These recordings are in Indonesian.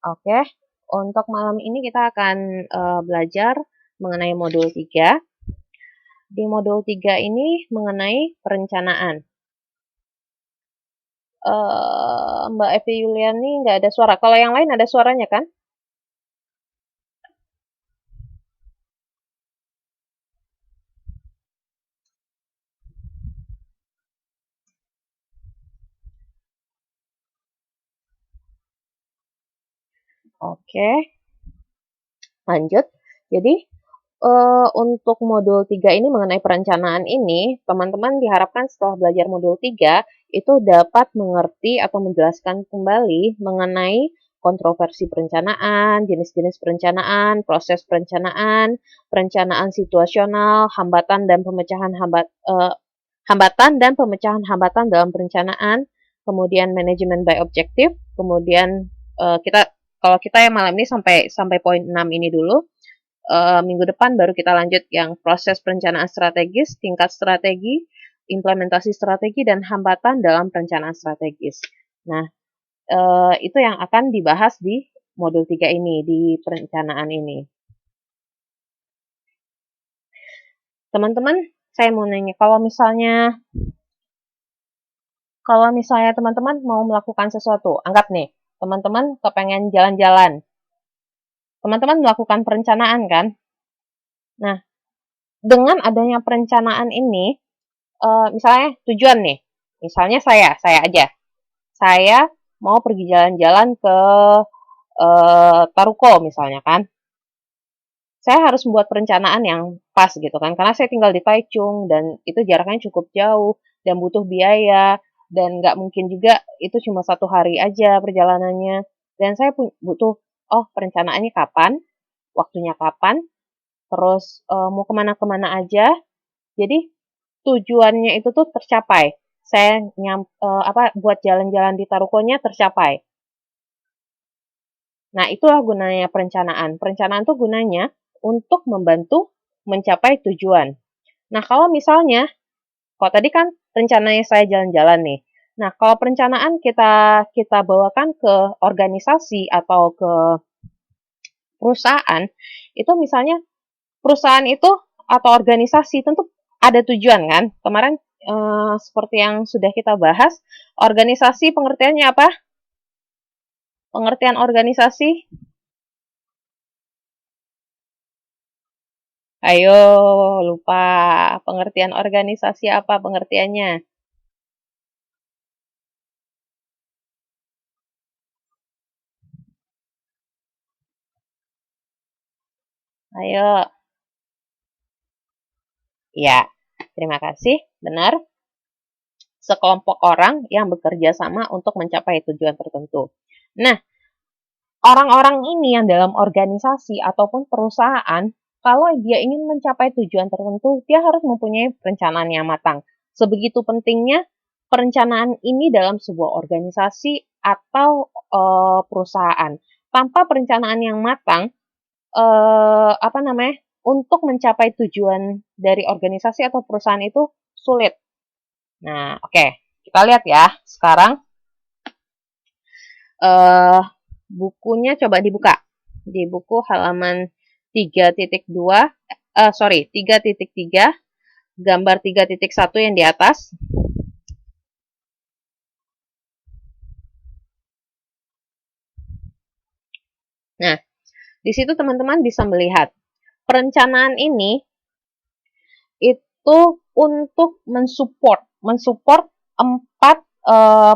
Oke, untuk malam ini kita akan belajar mengenai modul 3. Di modul 3 ini mengenai perencanaan. Mbak Evi Yuliani nggak ada suara. Kalau yang lain ada suaranya kan? Oke, lanjut. Jadi, untuk modul 3 ini mengenai perencanaan ini, teman-teman diharapkan setelah belajar modul 3 itu dapat mengerti atau menjelaskan kembali mengenai kontroversi perencanaan, jenis-jenis perencanaan, proses perencanaan, perencanaan situasional, hambatan dan pemecahan hambatan dalam perencanaan, kemudian manajemen by objektif, kemudian kalau kita yang malam ini sampai poin 6 ini dulu. Minggu depan baru kita lanjut yang proses perencanaan strategis, tingkat strategi, implementasi strategi, dan hambatan dalam perencanaan strategis. Nah, itu yang akan dibahas di modul 3 ini, di perencanaan ini. Teman-teman, saya mau nanya, kalau misalnya teman-teman mau melakukan sesuatu, anggap nih, teman-teman kepengen jalan-jalan, teman-teman melakukan perencanaan kan? Nah, dengan adanya perencanaan ini, misalnya tujuan nih, misalnya saya aja, saya mau pergi jalan-jalan ke Taruko misalnya kan, saya harus membuat perencanaan yang pas gitu kan, karena saya tinggal di Taichung dan itu jaraknya cukup jauh dan butuh biaya dan nggak mungkin juga itu cuma 1 hari aja perjalanannya dan saya butuh perencanaannya kapan, waktunya kapan, terus mau kemana-kemana aja, jadi tujuannya itu tuh tercapai. Saya buat jalan-jalan di Tarukonya tercapai. Nah, itulah gunanya perencanaan. Perencanaan tuh gunanya untuk membantu mencapai tujuan. Nah, kalau misalnya, kalau tadi kan rencananya saya jalan-jalan nih. Nah, kalau perencanaan kita bawakan ke organisasi atau ke perusahaan, itu misalnya perusahaan itu atau organisasi tentu ada tujuan kan. Kemarin seperti yang sudah kita bahas, organisasi pengertiannya apa? Pengertian organisasi? Ayo, lupa. Pengertian organisasi apa pengertiannya? Ayo. Ya, terima kasih. Benar. Sekelompok orang yang bekerja sama untuk mencapai tujuan tertentu. Nah, orang-orang ini yang dalam organisasi ataupun perusahaan, kalau dia ingin mencapai tujuan tertentu, dia harus mempunyai perencanaan yang matang. Sebegitu pentingnya perencanaan ini dalam sebuah organisasi atau perusahaan. Tanpa perencanaan yang matang, untuk mencapai tujuan dari organisasi atau perusahaan itu sulit. Nah, oke, kita lihat ya. Sekarang eh bukunya coba dibuka. Di buku halaman 3.2, 3.3, gambar 3.1 yang di atas. Nah, di situ teman-teman bisa melihat perencanaan ini itu untuk mensupport empat eh,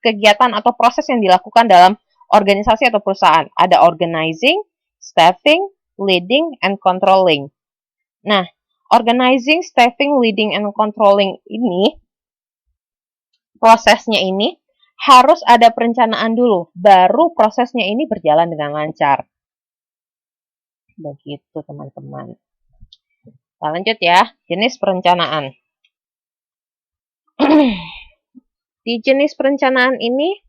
kegiatan atau proses yang dilakukan dalam organisasi atau perusahaan. Ada organizing, staffing, leading, and controlling. Nah, organizing, staffing, leading, and controlling ini, prosesnya ini harus ada perencanaan dulu, baru prosesnya ini berjalan dengan lancar. Begitu teman-teman. Kita lanjut ya, jenis perencanaan. Di jenis perencanaan ini,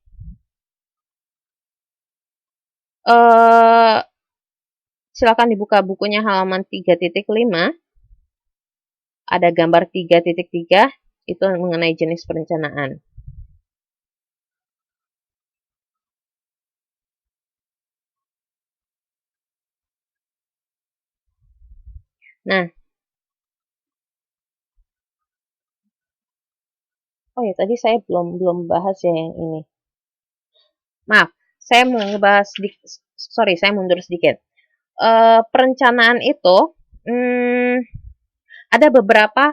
silakan dibuka bukunya halaman 3.5. Ada gambar 3.3, itu mengenai jenis perencanaan. Nah, oh ya tadi saya belum belum bahas ya yang ini. Maaf, saya mau ngebahas sorry, saya mundur sedikit. Perencanaan itu hmm, ada beberapa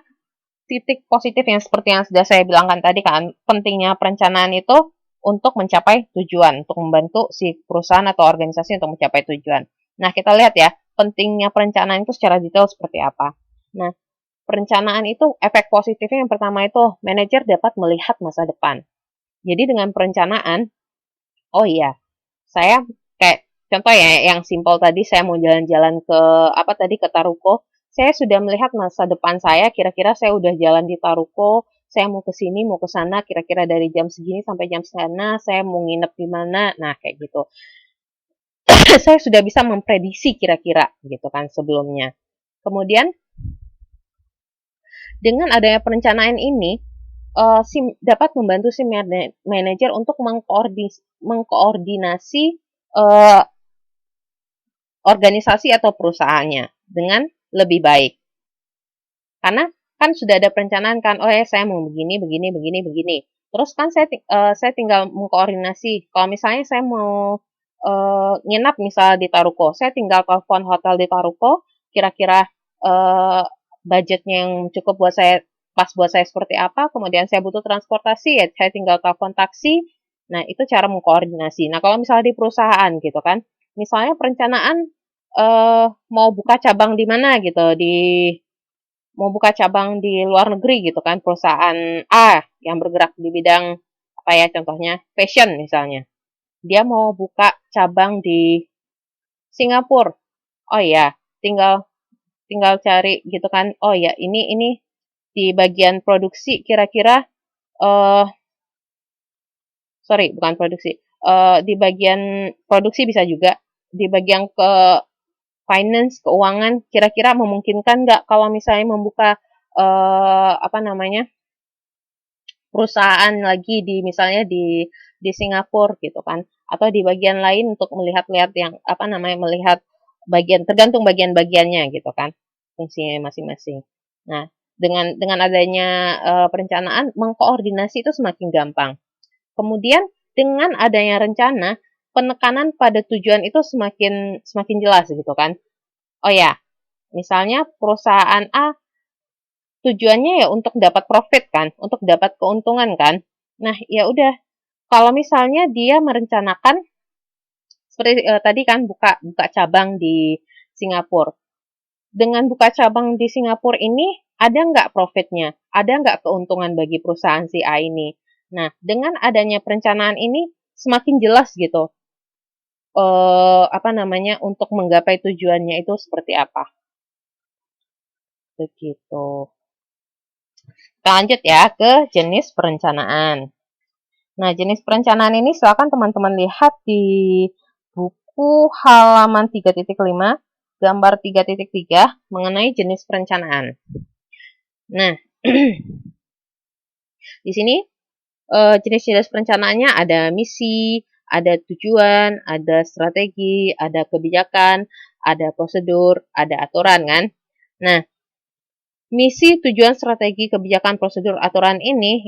titik positif yang seperti yang sudah saya bilangkan tadi kan, pentingnya perencanaan itu untuk mencapai tujuan, untuk membantu si perusahaan atau organisasi untuk mencapai tujuan. Nah, kita lihat ya, pentingnya perencanaan itu secara detail seperti apa. Nah, perencanaan itu efek positifnya yang pertama itu manajer dapat melihat masa depan. Jadi dengan perencanaan, oh iya, saya kayak contoh ya yang simpel tadi saya mau jalan-jalan ke apa tadi ke Taruko, saya sudah melihat masa depan saya kira-kira saya udah jalan di Taruko, saya mau ke sini, mau ke sana, kira-kira dari jam segini sampai jam sana, saya mau nginep di mana. Nah, kayak gitu. Saya sudah bisa memprediksi kira-kira gitu kan sebelumnya. Kemudian dengan adanya perencanaan ini dapat membantu si manajer untuk mengkoordinasi uh, organisasi atau perusahaannya dengan lebih baik. Karena kan sudah ada perencanaan kan, oh ya saya mau begini, begini, begini, begini. Terus kan saya tinggal mengkoordinasi. Kalau misalnya saya mau nginap misal di Taruko, saya tinggal telepon hotel di Taruko, kira-kira uh, budgetnya yang cukup buat saya, pas buat saya seperti apa, kemudian saya butuh transportasi, ya saya tinggal telepon taksi. Nah, itu cara mengkoordinasi. Nah, kalau misalnya di perusahaan gitu kan, misalnya perencanaan mau buka cabang di mana gitu, mau buka cabang di luar negeri gitu kan, perusahaan A yang bergerak di bidang apa ya contohnya fashion misalnya. Dia mau buka cabang di Singapura. Oh iya, tinggal tinggal cari gitu kan. Oh ya, ini di bagian produksi kira-kira eh sorry, bukan produksi. Di bagian produksi bisa juga di bagian ke finance, keuangan, kira-kira memungkinkan nggak kalau misalnya membuka apa namanya perusahaan lagi di misalnya di Singapura gitu kan, atau di bagian lain untuk melihat-lihat yang apa namanya melihat bagian tergantung bagian-bagiannya gitu kan fungsinya masing-masing. Nah, dengan adanya perencanaan mengkoordinasi itu semakin gampang. Kemudian dengan adanya rencana penekanan pada tujuan itu semakin semakin jelas gitu kan. Oh ya, misalnya perusahaan A tujuannya ya untuk dapat profit kan, untuk dapat keuntungan kan. Nah, ya udah, kalau misalnya dia merencanakan seperti tadi kan buka buka cabang di Singapura. Dengan buka cabang di Singapura ini ada nggak profitnya? Ada nggak keuntungan bagi perusahaan si A ini? Nah, dengan adanya perencanaan ini semakin jelas gitu. Apa namanya untuk menggapai tujuannya itu seperti apa? Begitu. Kita lanjut ya ke jenis perencanaan. Nah, jenis perencanaan ini silakan teman-teman lihat di buku halaman 3.5, gambar 3.3 mengenai jenis perencanaan. Nah, di sini jenis-jenis perencanaannya ada misi, ada tujuan, ada strategi, ada kebijakan, ada prosedur, ada aturan kan. Nah, misi, tujuan, strategi, kebijakan, prosedur, aturan ini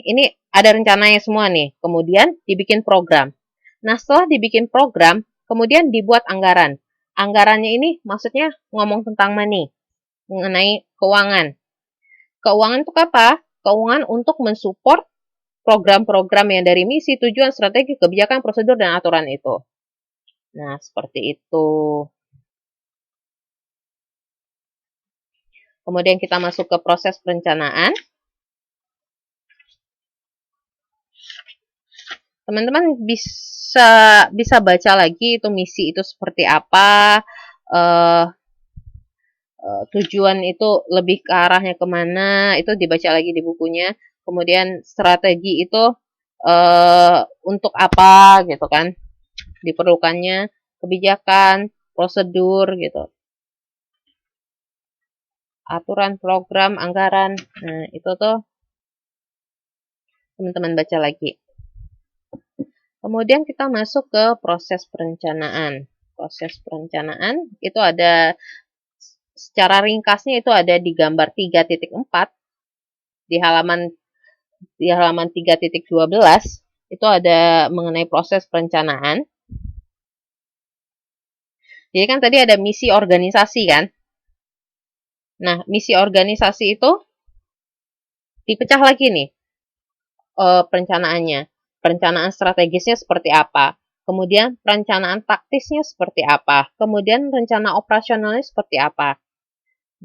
ada rencananya semua nih. Kemudian dibikin program. Nah, setelah dibikin program, kemudian dibuat anggaran. Anggarannya ini maksudnya ngomong tentang money, mengenai keuangan. Keuangan untuk apa? Keuangan untuk mensupport program-program yang dari misi, tujuan, strategi, kebijakan, prosedur, dan aturan itu. Nah, seperti itu. Kemudian kita masuk ke proses perencanaan. Teman-teman bisa baca lagi itu misi itu seperti apa, uh, tujuan itu lebih ke arahnya kemana, itu dibaca lagi di bukunya. Kemudian strategi itu untuk apa gitu kan, diperlukannya kebijakan, prosedur gitu, aturan, program, anggaran. Nah, itu tuh teman-teman baca lagi. Kemudian kita masuk ke proses perencanaan. Proses perencanaan itu ada secara ringkasnya itu ada di gambar 3.4 di halaman 3.12 itu ada mengenai proses perencanaan. Jadi kan tadi ada misi organisasi kan. Nah, misi organisasi itu dipecah lagi nih perencanaannya. Perencanaan strategisnya seperti apa? Kemudian perencanaan taktisnya seperti apa? Kemudian rencana operasionalnya seperti apa?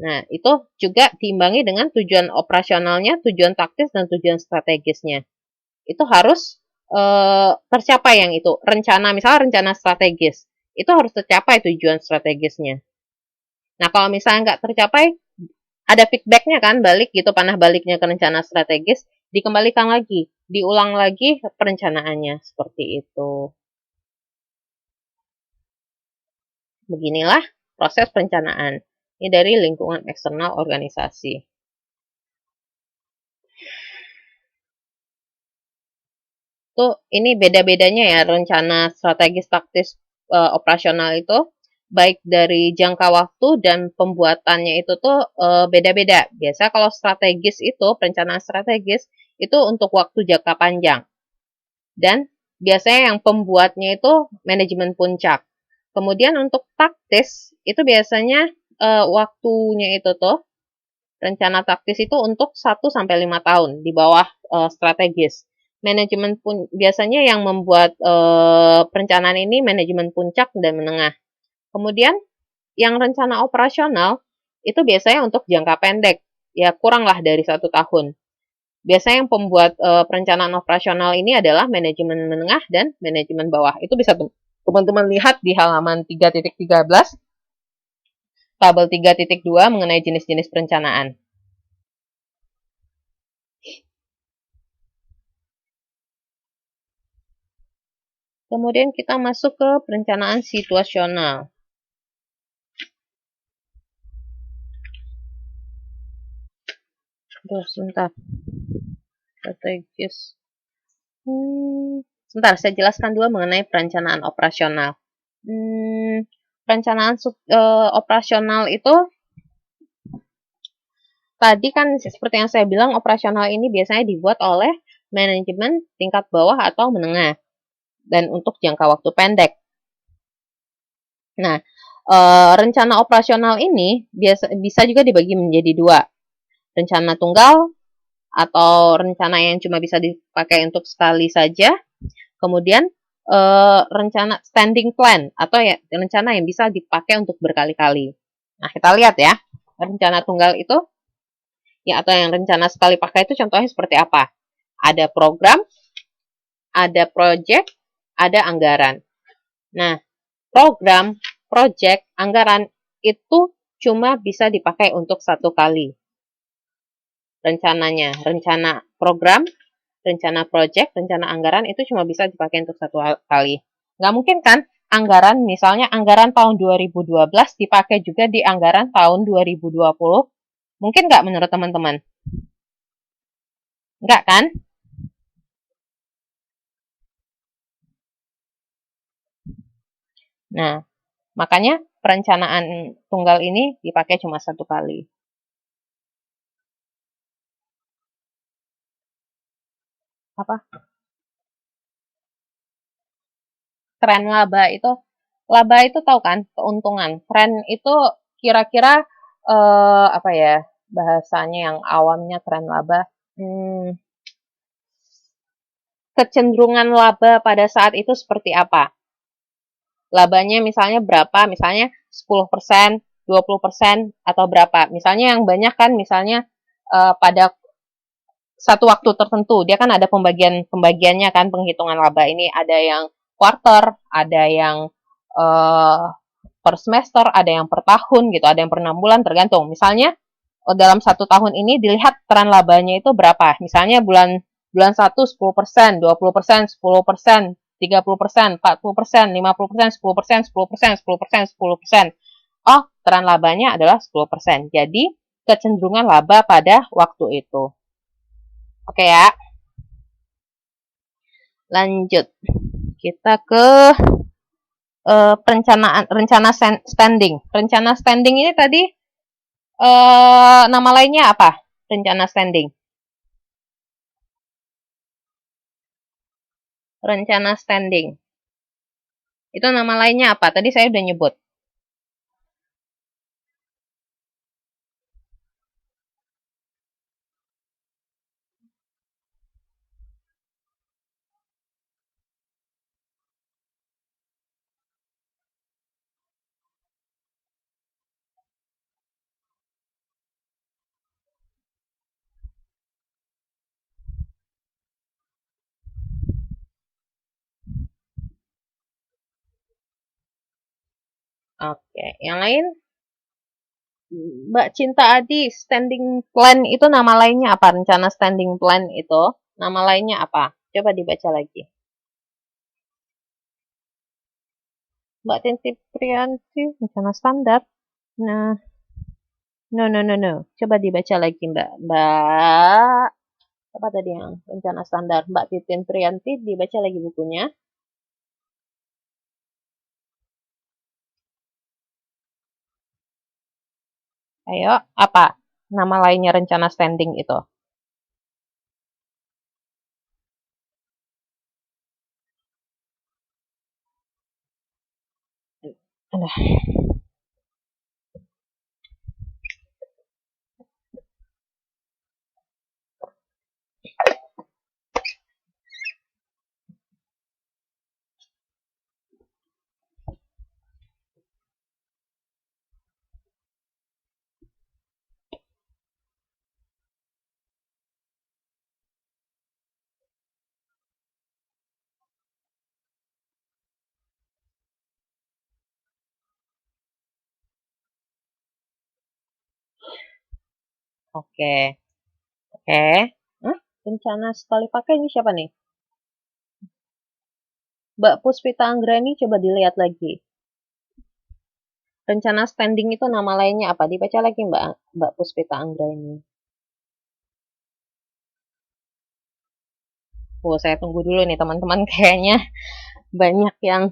Nah, itu juga diimbangi dengan tujuan operasionalnya, tujuan taktis, dan tujuan strategisnya. Itu harus tercapai yang itu. Misalnya rencana strategis, itu harus tercapai tujuan strategisnya. Nah, kalau misalnya nggak tercapai, ada feedbacknya kan, balik gitu, panah baliknya ke rencana strategis, dikembalikan lagi, diulang lagi perencanaannya, seperti itu. Beginilah proses perencanaan. Ini dari lingkungan eksternal organisasi. Tuh, ini beda-bedanya ya rencana strategis taktis operasional itu, baik dari jangka waktu dan pembuatannya itu tuh beda-beda. Biasa kalau strategis itu, perencanaan strategis itu untuk waktu jangka panjang. Dan biasanya yang pembuatnya itu manajemen puncak. Kemudian untuk taktis itu biasanya waktunya itu tuh rencana taktis itu untuk 1-5 tahun di bawah strategis. Manajemen pun biasanya yang membuat perencanaan ini manajemen puncak dan menengah. Kemudian yang rencana operasional itu biasanya untuk jangka pendek, ya kuranglah dari 1 tahun. Biasanya yang pembuat perencanaan operasional ini adalah manajemen menengah dan manajemen bawah. Itu bisa teman-teman lihat di halaman 3.13, tabel 3.2 mengenai jenis-jenis perencanaan. Kemudian kita masuk ke perencanaan situasional. Sebentar. Strategis. Sebentar, saya jelaskan dulu mengenai perencanaan operasional. Perencanaan operasional itu tadi kan seperti yang saya bilang, operasional ini biasanya dibuat oleh manajemen tingkat bawah atau menengah dan untuk jangka waktu pendek. Nah, rencana operasional ini bisa juga dibagi menjadi dua. Rencana tunggal atau rencana yang cuma bisa dipakai untuk sekali saja. Kemudian rencana standing plan atau ya rencana yang bisa dipakai untuk berkali-kali. Nah, kita lihat ya. Rencana tunggal itu ya atau yang rencana sekali pakai itu contohnya seperti apa? Ada program, ada project, ada anggaran. Nah, program, project, anggaran itu cuma bisa dipakai untuk satu kali. Rencananya, rencana program, rencana project, rencana anggaran itu cuma bisa dipakai untuk satu kali. Nggak mungkin kan anggaran, misalnya anggaran tahun 2012 dipakai juga di anggaran tahun 2020? Mungkin nggak menurut teman-teman? Nggak kan? Nah, makanya perencanaan tunggal ini dipakai cuma satu kali. Apa? Tren laba itu tahu kan keuntungan. Tren itu kira-kira apa ya bahasanya yang awamnya tren laba? Kecenderungan laba pada saat itu seperti apa? Labanya misalnya berapa? Misalnya 10%, 20% atau berapa? Misalnya yang banyak kan misalnya pada satu waktu tertentu, dia kan ada pembagiannya kan, penghitungan laba ini ada yang quarter, ada yang per semester, ada yang per tahun gitu, ada yang per 6 bulan tergantung. Misalnya dalam 1 tahun ini dilihat tren labanya itu berapa. Misalnya bulan 1 10%, 20%, 10%, 30%, 40%, 50%, 10%, 10%, 10%, 10%. Oh, tren labanya adalah 10%. Jadi, kecenderungan laba pada waktu itu. Oke ya. Lanjut. Kita ke rencana spending. Rencana spending ini tadi Nama lainnya apa? Rencana standing. Rencana standing. Itu nama lainnya apa? Tadi saya udah nyebut. Oke, yang lain? Mbak Cinta Adi, standing plan itu nama lainnya apa? Rencana standing plan itu nama lainnya apa? Coba dibaca lagi. Mbak Tinti Priyanti, rencana standar. Nah, no, no, no, no. Coba dibaca lagi, Mbak. Mbak, apa tadi yang rencana standar? Mbak Titin Priyanti, dibaca lagi bukunya. Ayo, apa nama lainnya rencana standing itu? Aduh, oke, oke. Hah? Rencana sekali pakai ini siapa nih? Mbak Puspita Anggrani, coba dilihat lagi. Rencana standing itu nama lainnya apa? Dibaca lagi Mbak Puspita Anggrani. Oh, saya tunggu dulu nih teman-teman. Kayaknya banyak yang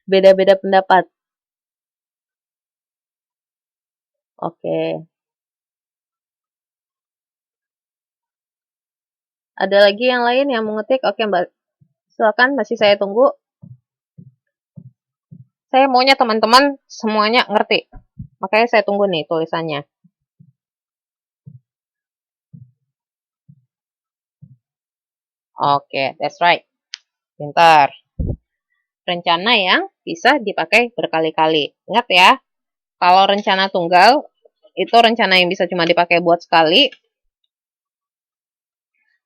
beda-beda pendapat. Oke. Ada lagi yang lain yang mengetik? Oke, Mbak. Silakan, masih saya tunggu. Saya maunya teman-teman semuanya ngerti. Makanya saya tunggu nih tulisannya. Oke, that's right. Pintar. Rencana yang bisa dipakai berkali-kali. Ingat ya, kalau rencana tunggal, itu rencana yang bisa cuma dipakai buat sekali.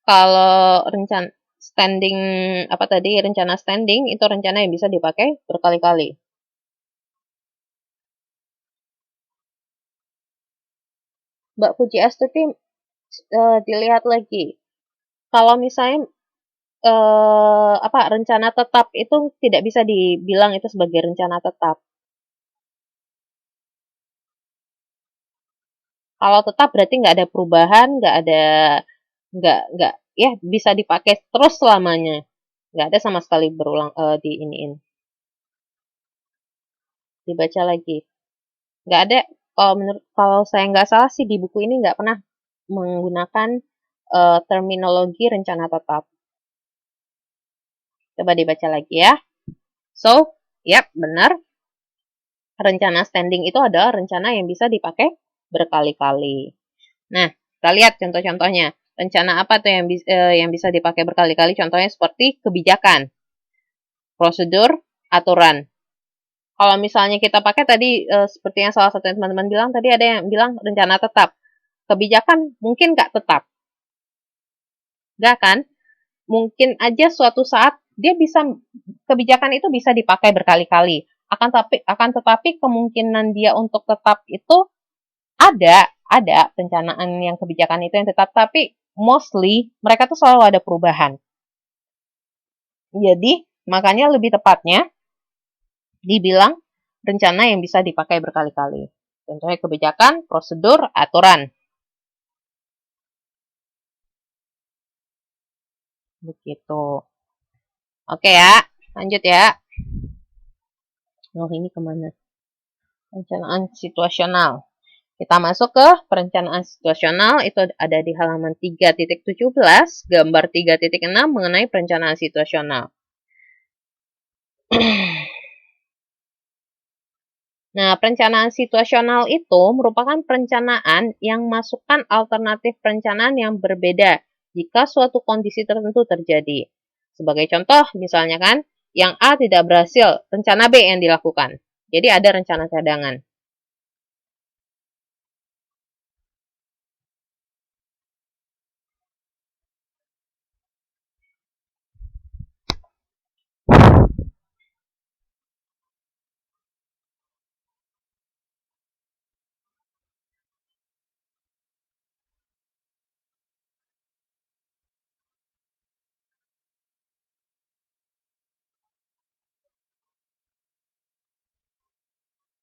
Kalau rencana standing, apa tadi, rencana standing, itu rencana yang bisa dipakai berkali-kali. Mbak Puji Astuti, dilihat lagi. Kalau misalnya apa rencana tetap itu tidak bisa dibilang itu sebagai rencana tetap. Kalau tetap berarti nggak ada perubahan, nggak ya bisa dipakai terus selamanya. Nggak ada sama sekali berulang di iniin. Dibaca lagi. Nggak ada. Kalau saya nggak salah sih di buku ini nggak pernah menggunakan terminologi rencana tetap. Coba dibaca lagi ya. So, yap, benar. Rencana standing itu adalah rencana yang bisa dipakai berkali-kali. Nah, kita lihat contoh-contohnya. Rencana apa tuh yang bisa dipakai berkali-kali? Contohnya seperti kebijakan, prosedur, aturan. Kalau misalnya kita pakai tadi seperti yang salah satu teman-teman bilang tadi ada yang bilang rencana tetap. Kebijakan mungkin nggak tetap, nggak kan? Mungkin aja suatu saat dia bisa kebijakan itu bisa dipakai berkali-kali. Akan tetapi kemungkinan dia untuk tetap itu ada perencanaan yang kebijakan itu yang tetap, tapi mostly mereka tuh selalu ada perubahan. Jadi, makanya lebih tepatnya dibilang rencana yang bisa dipakai berkali-kali. Contohnya kebijakan, prosedur, aturan. Begitu. Oke ya, lanjut ya. Oh, ini kemana? Perencanaan situasional. Kita masuk ke perencanaan situasional, itu ada di halaman 3.17, gambar 3.6 mengenai perencanaan situasional. Nah, perencanaan situasional itu merupakan perencanaan yang masukkan alternatif perencanaan yang berbeda jika suatu kondisi tertentu terjadi. Sebagai contoh, misalnya kan, yang A tidak berhasil, rencana B yang dilakukan. Jadi ada rencana cadangan.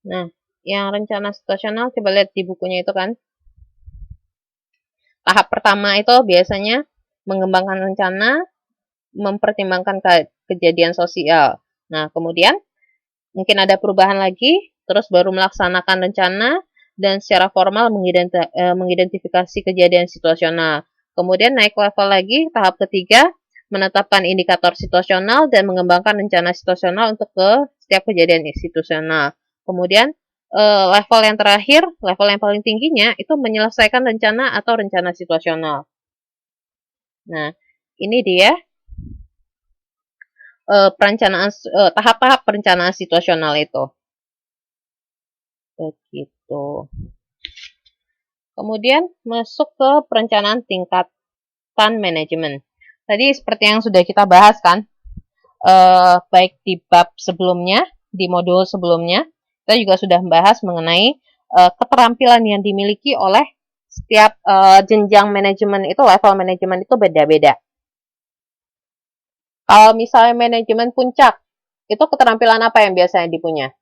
Nah, yang rencana situasional coba lihat di bukunya itu kan. Tahap pertama itu biasanya mengembangkan rencana, mempertimbangkan kejadian sosial. Nah, kemudian mungkin ada perubahan lagi, terus baru melaksanakan rencana dan secara formal mengidentifikasi kejadian situasional. Kemudian naik level lagi, tahap ketiga, menetapkan indikator situasional dan mengembangkan rencana situasional untuk ke setiap kejadian institusional. Kemudian level yang terakhir, level yang paling tingginya itu menyelesaikan rencana atau rencana situasional. Nah, ini dia perencanaan tahap-tahap perencanaan situasional itu. Begitu. Kemudian masuk ke perencanaan tingkatan manajemen. Tadi seperti yang sudah kita bahas kan, baik di bab sebelumnya, di modul sebelumnya, kita juga sudah membahas mengenai keterampilan yang dimiliki oleh setiap jenjang manajemen itu, level manajemen itu beda-beda. Kalau misalnya manajemen puncak, itu keterampilan apa yang biasanya dipunya?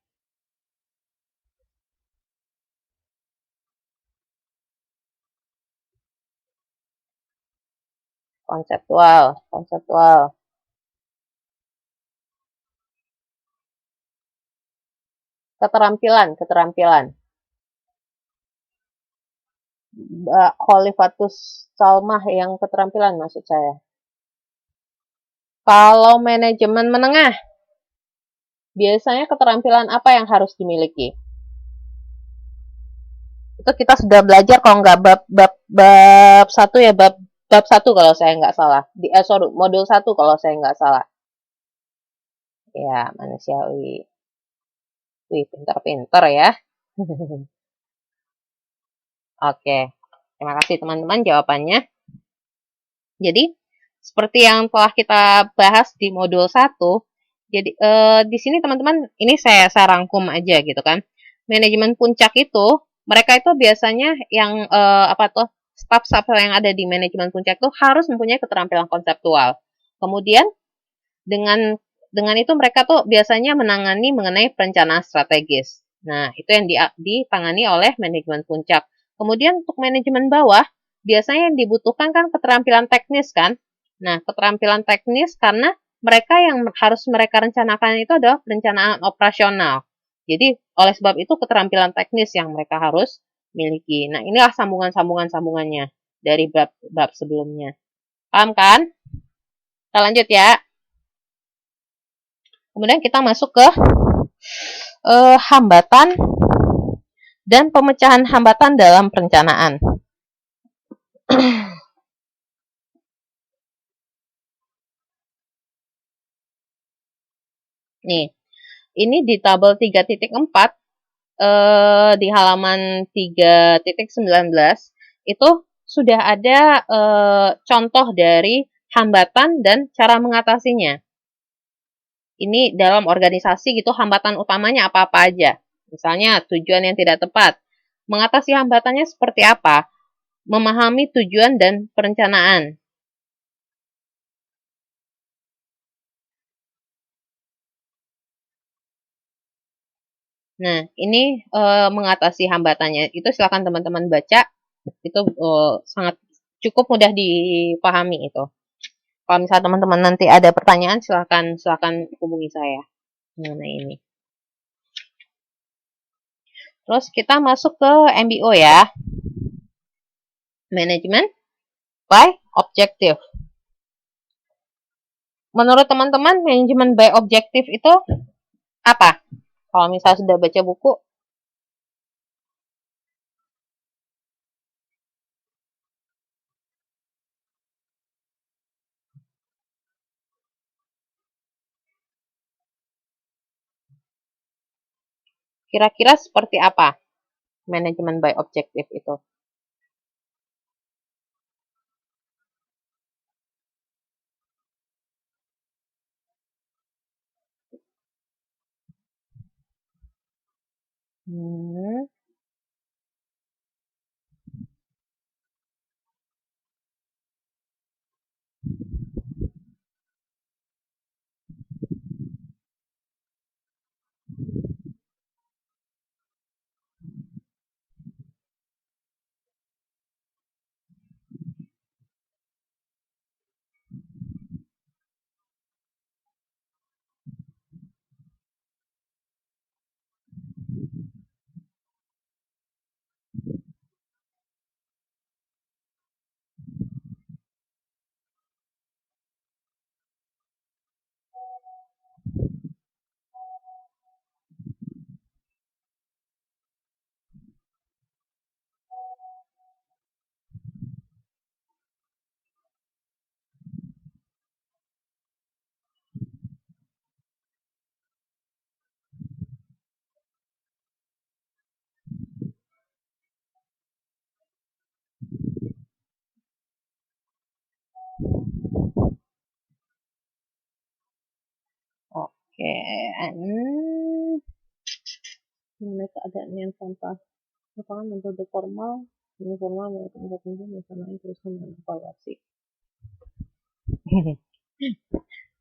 Konseptual, konseptual. Keterampilan, keterampilan. Khalifatus Salmah yang keterampilan maksud saya. Kalau manajemen menengah, biasanya keterampilan apa yang harus dimiliki? Itu kita sudah belajar kalau nggak bab 1 ya, bab 1 kalau saya nggak salah. Sorry, modul 1 kalau saya nggak salah. Ya, manusiawi. Wih, pinter-pinter ya. Oke, terima kasih teman-teman jawabannya. Jadi, seperti yang telah kita bahas di modul 1, jadi di sini teman-teman, ini saya rangkum aja gitu kan. Manajemen puncak itu, mereka itu biasanya yang staf-staf yang ada di manajemen puncak itu harus mempunyai keterampilan konseptual. Kemudian dengan dengan itu mereka tuh biasanya menangani mengenai perencanaan strategis. Nah, itu yang ditangani oleh manajemen puncak. Kemudian untuk manajemen bawah, biasanya yang dibutuhkan kan keterampilan teknis kan. Nah, keterampilan teknis karena mereka yang harus mereka rencanakan itu adalah perencanaan operasional. Jadi, oleh sebab itu keterampilan teknis yang mereka harus miliki. Nah, inilah sambungan-sambungannya dari bab sebelumnya. Paham kan? Kita lanjut ya. Kemudian kita masuk ke hambatan dan pemecahan hambatan dalam perencanaan. Nih, ini di tabel 3.4 di halaman 3.19 itu sudah ada contoh dari hambatan dan cara mengatasinya. Ini dalam organisasi gitu, hambatan utamanya apa-apa aja. Misalnya tujuan yang tidak tepat. Mengatasi hambatannya seperti apa? Memahami tujuan dan perencanaan. Nah, ini mengatasi hambatannya. Itu silakan teman-teman baca. Itu sangat cukup mudah dipahami itu. Kalau misalnya teman-teman nanti ada pertanyaan, silakan hubungi saya mengenai ini. Terus kita masuk ke MBO ya, Management by Objective. Menurut teman-teman, manajemen by objective itu apa? Kalau misalnya sudah baca buku, kira-kira seperti apa manajemen by objective itu? Hmm, oke. Mengenai keadaan yang tanpa merupakan metode formal, ini formal melakukan melaksanakan terus evaluasi.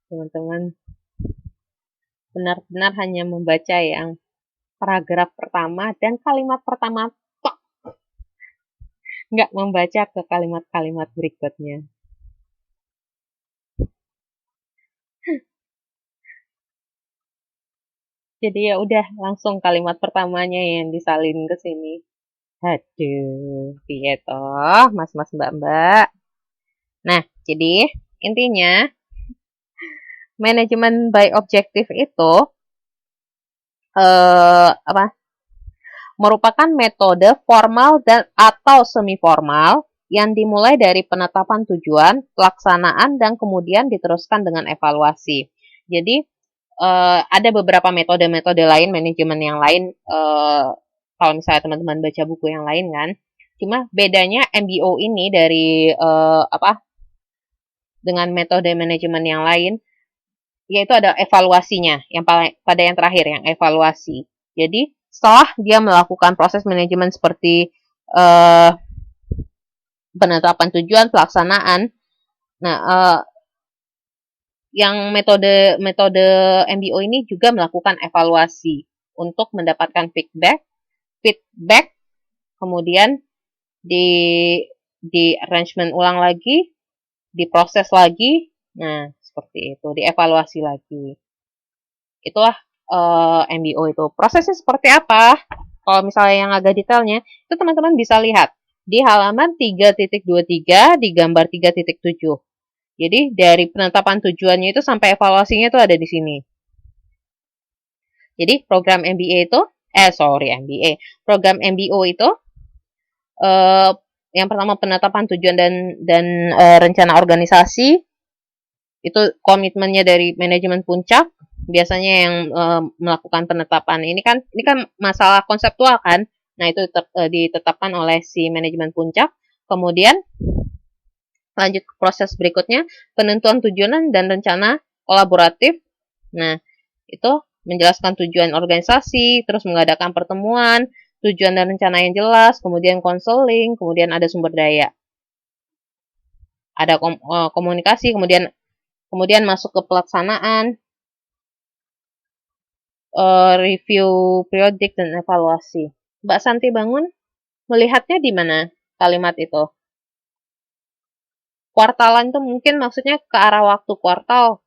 Teman-teman benar-benar hanya membaca yang paragraf pertama dan kalimat pertama, tok, nggak membaca ke kalimat-kalimat berikutnya. Jadi ya udah langsung kalimat pertamanya yang disalin ke sini. Aduh, piye toh, mas-mas mbak-mbak. Nah, jadi intinya manajemen by objective itu apa? Merupakan metode formal dan atau semi formal yang dimulai dari penetapan tujuan, pelaksanaan dan kemudian diteruskan dengan evaluasi. Jadi ada beberapa metode-metode lain manajemen yang lain kalau misalnya teman-teman baca buku yang lain kan. Cuma bedanya MBO ini dari dengan metode manajemen yang lain yaitu ada evaluasinya yang pada yang terakhir yang evaluasi. Jadi setelah dia melakukan proses manajemen seperti penetapan tujuan, pelaksanaan, nah yang metode MBO ini juga melakukan evaluasi untuk mendapatkan feedback, kemudian di arrangement ulang lagi, diproses lagi, nah seperti itu, dievaluasi lagi. Itulah MBO itu. Prosesnya seperti apa? Kalau misalnya yang agak detailnya, itu teman-teman bisa lihat di halaman 3.23 di gambar 3.7. Jadi dari penetapan tujuannya itu sampai evaluasinya itu ada di sini. Jadi program MBA itu, program MBO itu yang pertama penetapan tujuan dan rencana organisasi itu komitmennya dari manajemen puncak biasanya yang melakukan penetapan ini kan masalah konseptual kan. Nah itu ditetapkan oleh si manajemen puncak. Kemudian lanjut ke proses berikutnya penentuan tujuan dan rencana kolaboratif. Nah itu menjelaskan tujuan organisasi, terus mengadakan pertemuan, tujuan dan rencana yang jelas, kemudian konseling, kemudian ada sumber daya, ada komunikasi, kemudian masuk ke pelaksanaan, review periodik dan evaluasi. Mbak Santi Bangun melihatnya di mana kalimat itu? Kuartalan itu mungkin maksudnya ke arah waktu kuartal.